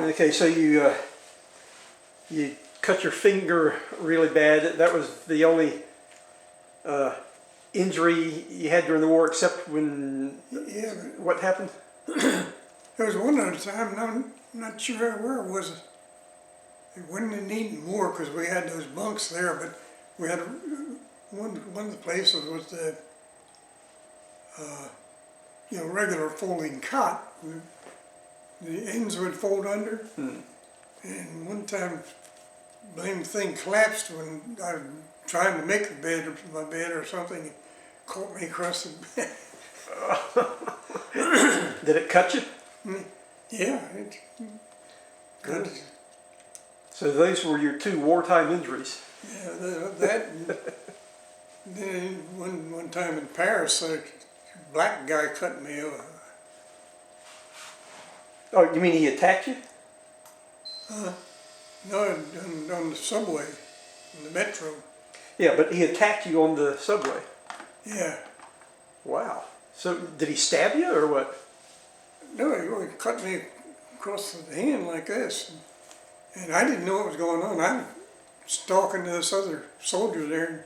Okay, so you cut your finger really bad. That was the only injury you had during the war, except when. Yeah. What happened? There was one other time, and I'm not sure where it was. It wasn't in Eden War because we had those bunks there, but we had one of the places was the regular folding cot. The ends would fold under, and one time, blame thing collapsed when I was trying to make a bed or my bed or something. It caught me across the bed. Did it cut you? Yeah, it cut. Good. So those were your two wartime injuries. Yeah, that. Then one time in Paris, a black guy cut me. Oh, you mean he attacked you? No, on the subway, in the metro. Yeah, but he attacked you on the subway. Yeah. Wow. So did he stab you or what? No, he cut me across the hand like this, and I didn't know what was going on. I was talking to this other soldier there,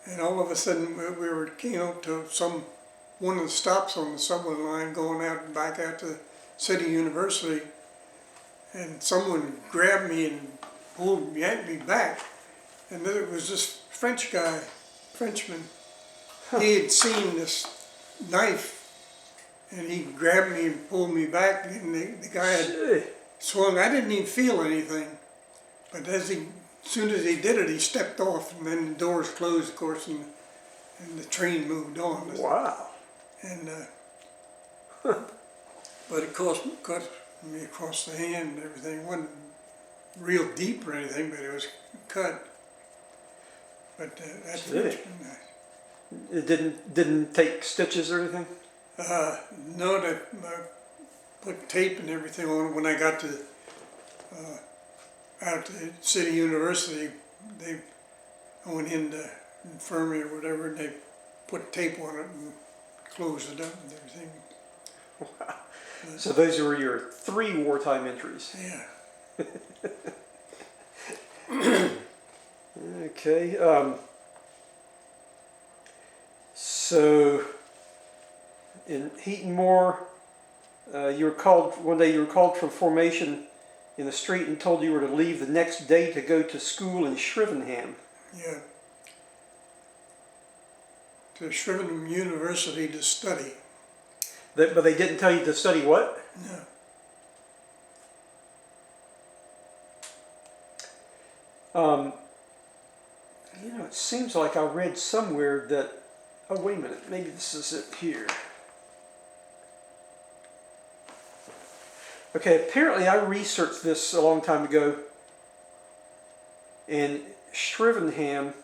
and all of a sudden we came up to one of the stops on the subway line, going back out to City University, and someone grabbed me and yanked me back, and then it was this Frenchman. He had seen this knife, and he grabbed me and pulled me back, and the guy had swung. I didn't even feel anything, but as soon as he did it, he stepped off, and then the doors closed, of course, and the train moved on. Wow. And but it cut me across the hand and everything. It wasn't real deep or anything, but it was cut. But that's Frenchman. It didn't take stitches or anything? No, I put tape and everything on it. When I got to out to City University, I went into infirmary or whatever, and they put tape on it and closed it up and everything. Wow. So those were your 3 wartime injuries. Yeah. Okay. So in Heaton Moor, one day you were called from formation in the street and told you were to leave the next day to go to school in Shrivenham. Yeah. To Shrivenham University to study. But they didn't tell you to study what? No. It seems like I read somewhere that, oh wait a minute, maybe this is it here. Okay, apparently I researched this a long time ago, and Shrivenham,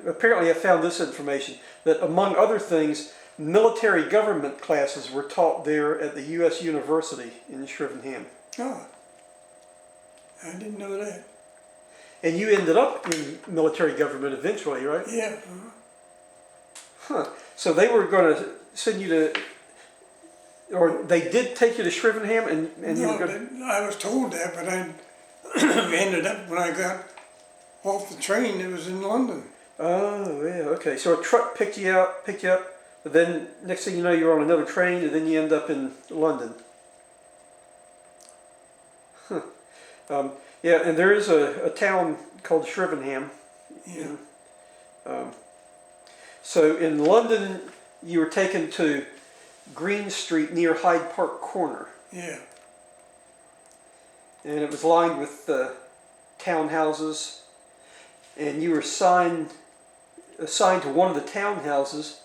apparently I found this information, that among other things, military government classes were taught there at the U.S. University in Shrivenham. Oh, I didn't know that. And you ended up in military government eventually, right? Yeah. Huh. So they were going to send you to, or they did take you to Shrivenham, and you No, were going to... I was told that, but I ended up, when I got off the train, it was in London. Oh, yeah, okay. So a truck picked you up, but then next thing you know, you're on another train, and then you end up in London. Huh. Yeah, and there is a town called Shrivenham. Yeah. So in London, you were taken to Green Street near Hyde Park Corner. Yeah. And it was lined with townhouses, and you were assigned to one of the townhouses,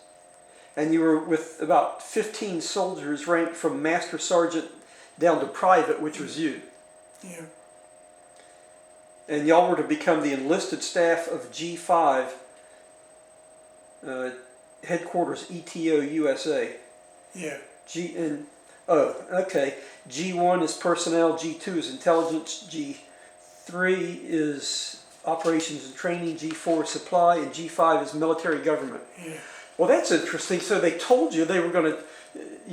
and you were with about 15 soldiers ranked from Master Sergeant down to Private, which was you. Yeah. And y'all were to become the enlisted staff of G5, headquarters ETO USA. Yeah. G1 is personnel, G2 is intelligence, G3 is operations and training, G4 is supply, and G5 is military government. Yeah. Well, that's interesting. So they told you you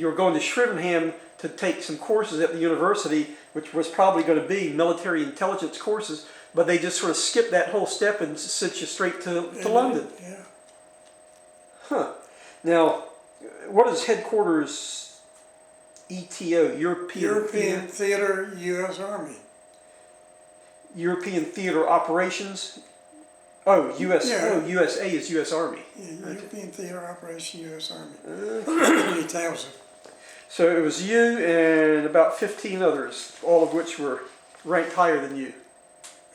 were going to Shrivenham to take some courses at the university, which was probably going to be military intelligence courses, but they just sort of skipped that whole step and sent you straight to London. Yeah. Huh. Now, what is headquarters ETO, European Theater, U.S. Army. European Theater Operations? Oh, US. Yeah. Oh, USA is U.S. Army. Yeah, European Theater Operation, U.S. Army. Okay. 20,000. So it was you and about 15 others, all of which were ranked higher than you.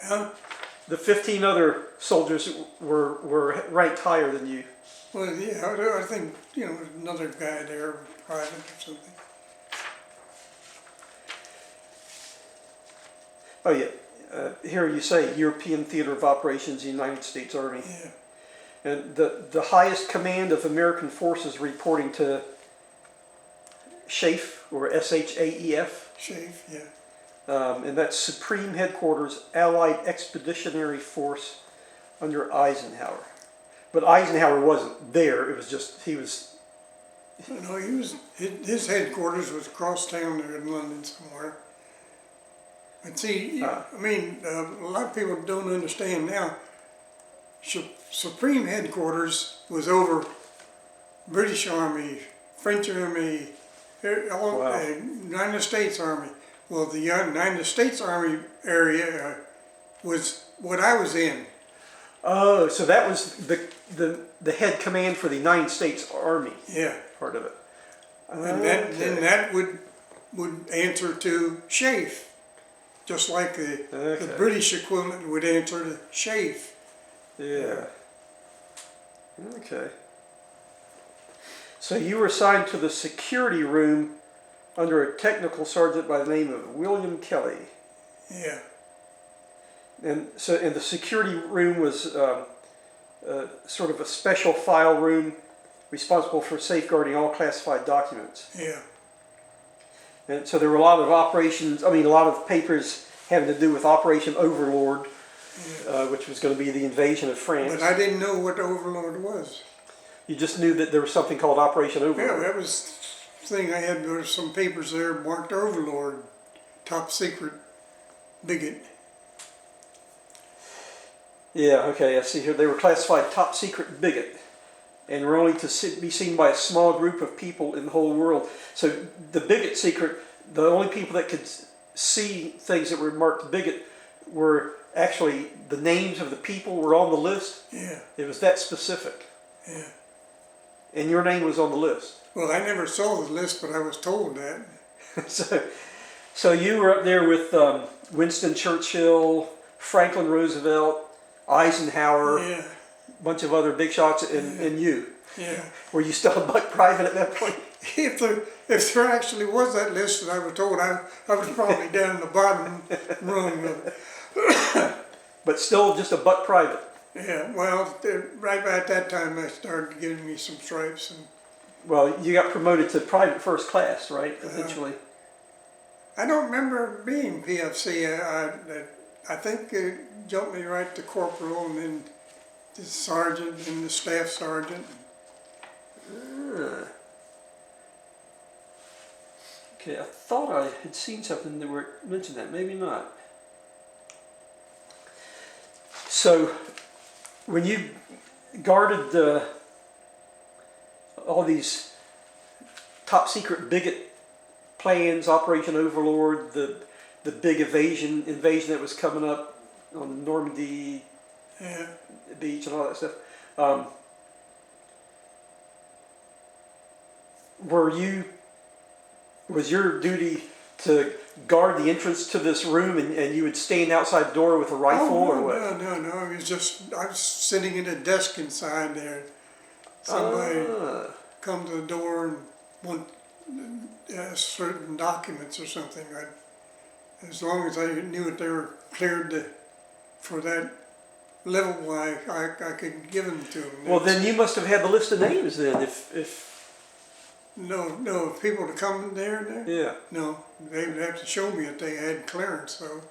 Huh? The 15 other soldiers were ranked higher than you. Well, yeah, I think, there's another guy there, private or something. Oh yeah, here you say European Theater of Operations, United States Army. Yeah. And the highest command of American forces reporting to SHAEF, or SHAEF. SHAEF, yeah. And that's Supreme Headquarters Allied Expeditionary Force under Eisenhower. But Eisenhower wasn't there, it was just, he was... No, his headquarters was across town there in London somewhere. And see, a lot of people don't understand now, Supreme Headquarters was over British Army, French Army, United States Army. Well, the United States Army area was what I was in. Oh, so that was the head command for the United States Army. Yeah. Part of it. And then that would answer to SHAEF, just like the British equivalent would answer to SHAEF. Yeah. Okay. So you were assigned to the security room under a technical sergeant by the name of William Kelly. Yeah. And the security room was sort of a special file room responsible for safeguarding all classified documents. Yeah. And so there were a lot of a lot of papers having to do with Operation Overlord, which was going to be the invasion of France. But I didn't know what Overlord was. You just knew that there was something called Operation Overlord. Yeah, that was the thing I had. There were some papers there marked Overlord, top secret, bigot. Yeah, okay, I see here. They were classified top secret bigot and were only to be seen by a small group of people in the whole world. So the bigot secret, the only people that could see things that were marked bigot were actually the names of the people were on the list. Yeah. It was that specific. Yeah. And your name was on the list. Well, I never saw the list, but I was told that. So you were up there with Winston Churchill, Franklin Roosevelt, Eisenhower, Yeah. a bunch of other big shots, and you. Yeah. Were you still a buck private at that point? If there actually was that list that I was told, I was probably down in the bottom rung of it. But still just a buck private. Yeah, well, right at that time they started giving me some stripes. And Well, you got promoted to private first class, right, eventually? I don't remember being PFC. I think it jumped me right to corporal and then the sergeant and the staff sergeant. Okay, I thought I had seen something that mentioned that, maybe not. So, when you guarded all these top secret bigot plans, Operation Overlord, the big invasion that was coming up on Normandy Beach and all that stuff, was your duty to guard the entrance to this room and you would stand outside the door with a rifle or what? No. I was sitting at a desk inside there. Somebody come to the door and want certain documents or something. As long as I knew that they were cleared for that level, I could give them to them. Well, then you must have had the list of names then, if No, people to come there? Yeah. No, they would have to show me that they had clearance, so.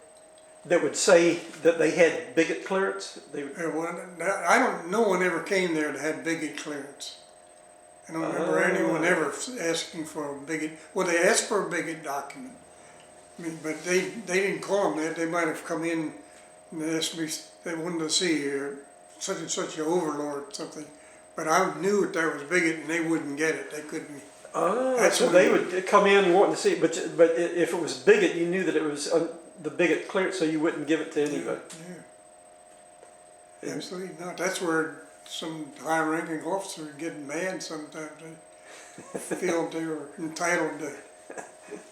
That would say that they had bigot clearance? No one ever came there that had bigot clearance. I don't remember anyone ever asking for a bigot. Well, they asked for a bigot document. I mean, but they didn't call them that. They might have come in and asked me, they wanted to see such and such an overlord, something. But I knew that was bigot, and they wouldn't get it. They couldn't. So they would come in wanting to see it, but if it was bigot, you knew that it was the bigot cleared, so you wouldn't give it to anybody. Yeah. Absolutely not. That's where some high-ranking officers get mad sometimes. They feel they were entitled to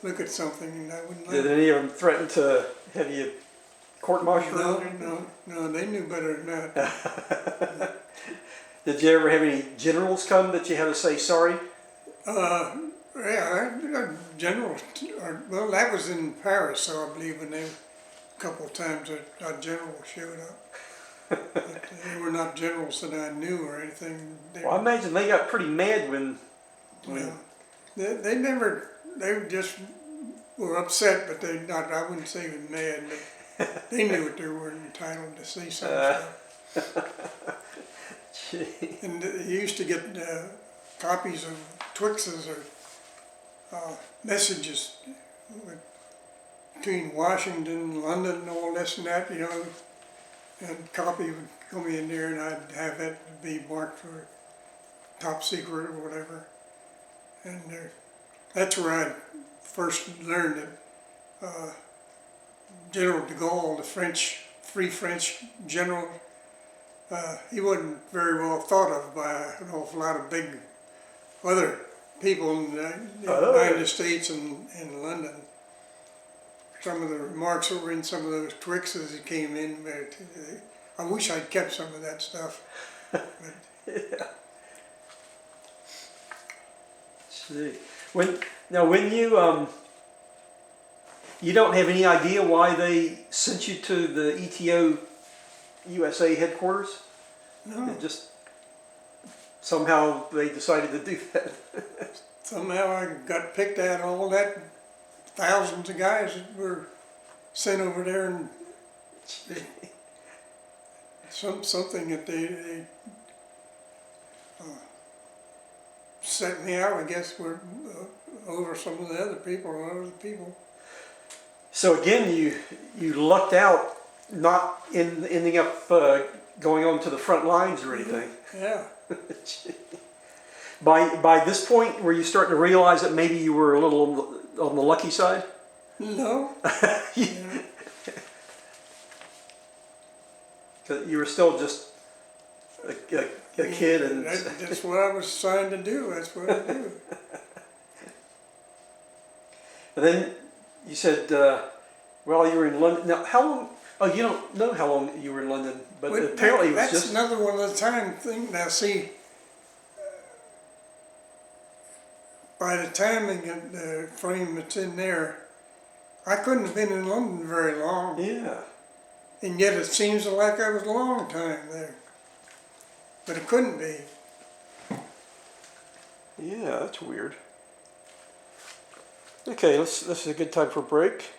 look at something, and I wouldn't let Did any of them threaten to have you court-martialed? No, they knew better than that. Did you ever have any generals come that you had to say sorry? Yeah, general. Well, that was in Paris, so I believe when a couple of times a general showed up. But they were not generals that I knew or anything. Well, I imagine they got pretty mad when they never. They just were upset, but I wouldn't say even mad. But they knew what they were entitled to see some stuff. And you used to get copies of Twixes or messages between Washington and London and all this and that, and copy would come in there, and I'd have that be marked for top secret or whatever. And that's where I first learned that General de Gaulle, the Free French general, he wasn't very well thought of by an awful lot of big other people in the United States and in London. Some of the remarks that were in some of those Twixes that came in, I wish I'd kept some of that stuff. Yeah. See, when you you don't have any idea why they sent you to the ETO USA headquarters? No. It just somehow they decided to do that. Somehow I got picked out of all that. Thousands of guys that were sent over there, and something that they sent me out, I guess, were over some of the other people, or other people. So again, you lucked out, not ending up going on to the front lines or anything. Yeah. By this point, were you starting to realize that maybe you were a little on the lucky side? No. Yeah. You were still just a kid, and that's what I was trying to do. That's what I do. And then you said, well, you were in London. Now, how long? Oh, you don't know how long you were in London, but apparently it was that's just another one of the time thing. Now, see, by the time they get the frame that's in there, I couldn't have been in London very long. Yeah. And yet it seems like I was a long time there. But it couldn't be. Yeah, that's weird. Okay, this is a good time for a break.